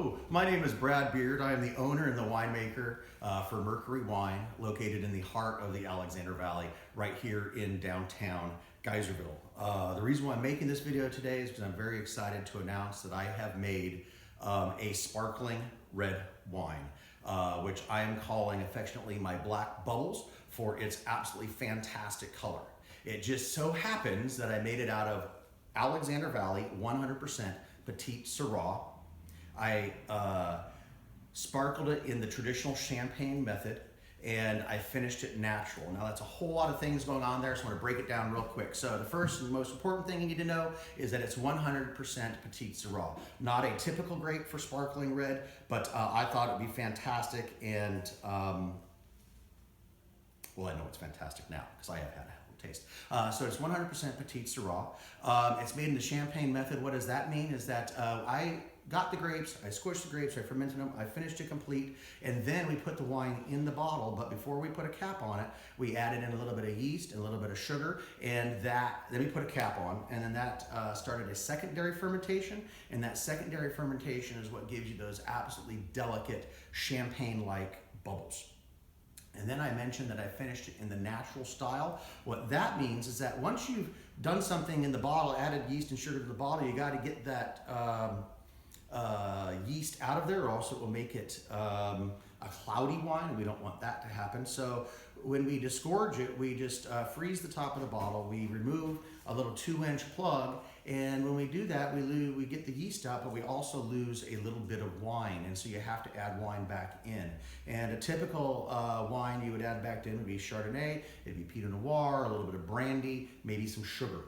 Hello, my name is Brad Beard. I am the owner and the winemaker for Mercury Wine, located in the heart of the Alexander Valley, right here in downtown Geyserville. The reason why I'm making this video today is because I'm very excited to announce that I have made a sparkling red wine, which I am calling affectionately my Black Bubbles for its absolutely fantastic color. It just so happens that I made it out of Alexander Valley 100% Petite Sirah. I sparkled it in the traditional champagne method, and I finished it natural. Now that's a whole lot of things going on there, so I want to break it down real quick. So the first and most important thing you need to know is that it's 100% Petite Sirah. Not a typical grape for sparkling red, but I thought it would be fantastic, and well, I know it's fantastic now because I have had a taste. So it's 100% Petite Sirah. It's made in the champagne method. What does that mean? Is that I got the grapes, I squished the grapes, I fermented them, I finished it complete, and then we put the wine in the bottle. But before we put a cap on it, we added in a little bit of yeast and a little bit of sugar, and then we put a cap on, and then that started a secondary fermentation, and that secondary fermentation is what gives you those absolutely delicate champagne-like bubbles. And then I mentioned that I finished it in the natural style. What that means is that once you've done something in the bottle, added yeast and sugar to the bottle, you got to get that yeast out of there, or else it will make it a cloudy wine, and we don't want that to happen. So when we disgorge it, we just freeze the top of the bottle. We remove a little 2-inch plug, and when we do that, we get the yeast out, but we also lose a little bit of wine, and so you have to add wine back in. And a typical wine you would add back in would be Chardonnay, it'd be Pinot Noir, a little bit of brandy, maybe some sugar.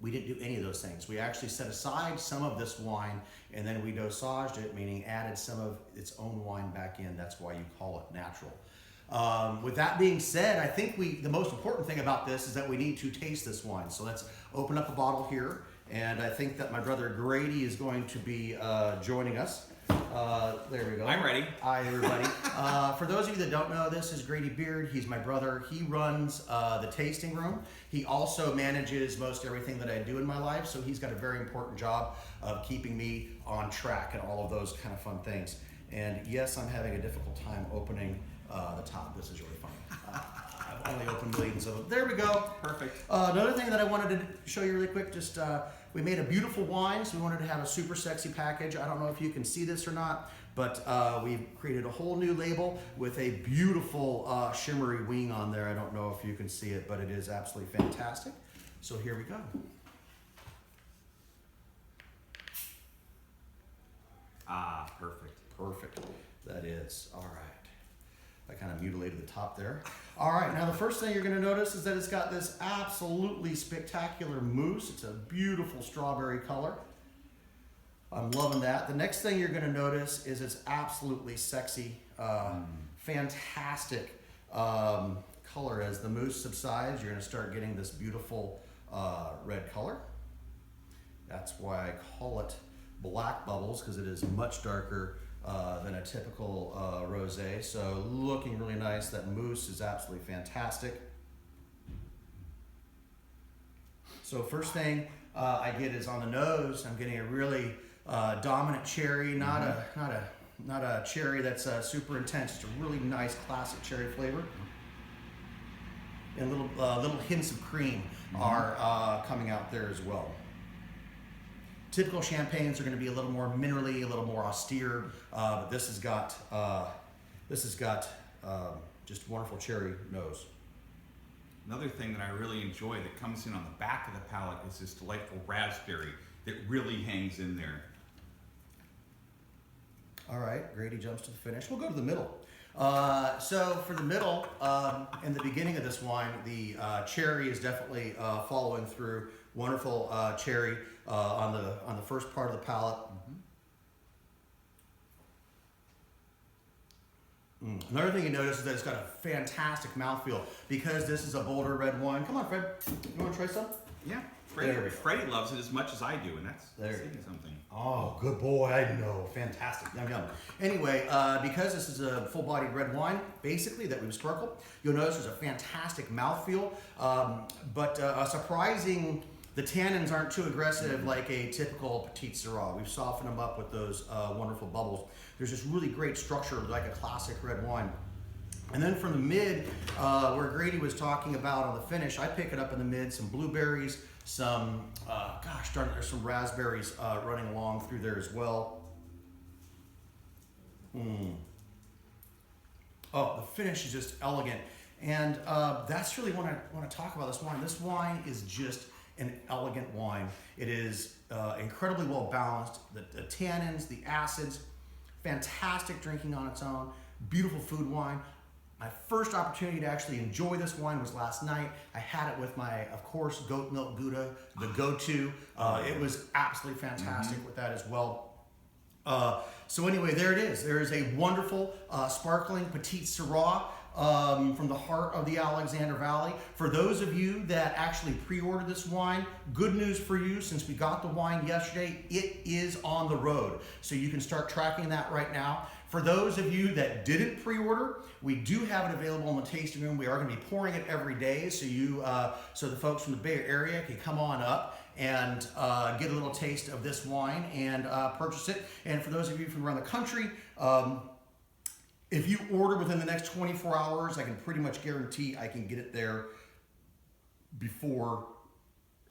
We didn't do any of those things. We actually set aside some of this wine, and then we dosaged it, meaning added some of its own wine back in. That's why you call it natural. With that being said, I think the most important thing about this is that we need to taste this wine. So let's open up a bottle here, and I think that my brother Grady is going to be joining us. There we go. I'm ready. Hi, everybody. For those of you that don't know, this is Grady Beard. He's my brother. He runs the tasting room. He also manages most everything that I do in my life, so he's got a very important job of keeping me on track and all of those kind of fun things. And yes, I'm having a difficult time opening the top. This is really funny. I've only opened millions of them. There we go. Perfect. Another thing that I wanted to show you really quick, just we made a beautiful wine, so we wanted to have a super sexy package. I don't know if you can see this or not, but we've created a whole new label with a beautiful shimmery wing on there. I don't know if you can see it, but it is absolutely fantastic. So here we go. Ah, perfect. Perfect. That is. All right. I kind of mutilated the top there. All right, now the first thing you're going to notice is that it's got this absolutely spectacular mousse. It's a beautiful strawberry color. I'm loving that. The next thing you're going to notice is it's absolutely sexy, fantastic color. As the mousse subsides, you're going to start getting this beautiful red color. That's why I call it Black Bubbles, because it is much darker than a typical rosé. So looking really nice. That mousse is absolutely fantastic. So first thing I get is on the nose. I'm getting a really dominant cherry, not a cherry that's super intense. Just a really nice classic cherry flavor. And little hints of cream are coming out there as well. Typical champagnes are going to be a little more minerally, a little more austere, but this has got just wonderful cherry nose. Another thing that I really enjoy that comes in on the back of the palate is this delightful raspberry that really hangs in there. All right, Grady jumps to the finish. We'll go to the middle. So for the middle, in the beginning of this wine, the cherry is definitely following through. Wonderful cherry on the first part of the palate. Another thing you notice is that it's got a fantastic mouthfeel because this is a bolder red wine. Come on, Fred. You want to try some? Yeah, Freddie loves it as much as I do, and that's saying something. Oh, good boy. I know. Fantastic. Yum, yum. Anyway, because this is a full-bodied red wine, basically, that we've sparkled, you'll notice there's a fantastic mouthfeel, but a surprising The tannins aren't too aggressive like a typical Petite Sirah. We've softened them up with those wonderful bubbles. There's this really great structure like a classic red wine. And then from the mid, where Grady was talking about on the finish, I pick it up in the mid, some blueberries, some, gosh darn it, there's some raspberries running along through there as well. Oh, the finish is just elegant. And that's really what I want to talk about this wine. This wine is just an elegant wine. It is incredibly well balanced. The tannins, the acids, fantastic drinking on its own, beautiful food wine. My first opportunity to actually enjoy this wine was last night. I had it with my, of course, goat milk Gouda, the go-to. It was absolutely fantastic with that as well. So anyway, there it is. There is a wonderful sparkling Petite Sirah from the heart of the Alexander Valley. For those of you that actually pre-ordered this wine, good news for you, since we got the wine yesterday, it is on the road. So you can start tracking that right now. For those of you that didn't pre-order, we do have it available in the tasting room. We are going to be pouring it every day, so so the folks from the Bay Area can come on up and get a little taste of this wine and purchase it. And for those of you from around the country, if you order within the next 24 hours, I can pretty much guarantee I can get it there before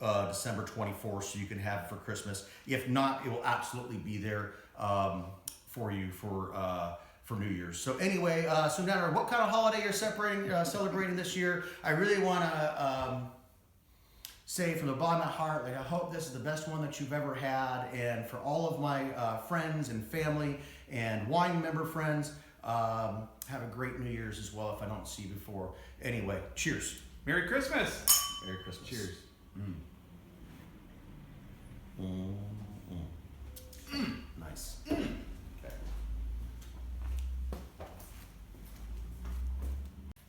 December 24th, so you can have it for Christmas. If not, it will absolutely be there for you for New Year's. So anyway, so no matter what kind of holiday you're celebrating this year, I really want to say from the bottom of my heart, like, I hope this is the best one that you've ever had. And for all of my friends and family and wine member friends, have a great New Year's as well if I don't see you before. Anyway, cheers. Merry Christmas. Merry Christmas. Cheers. Mm.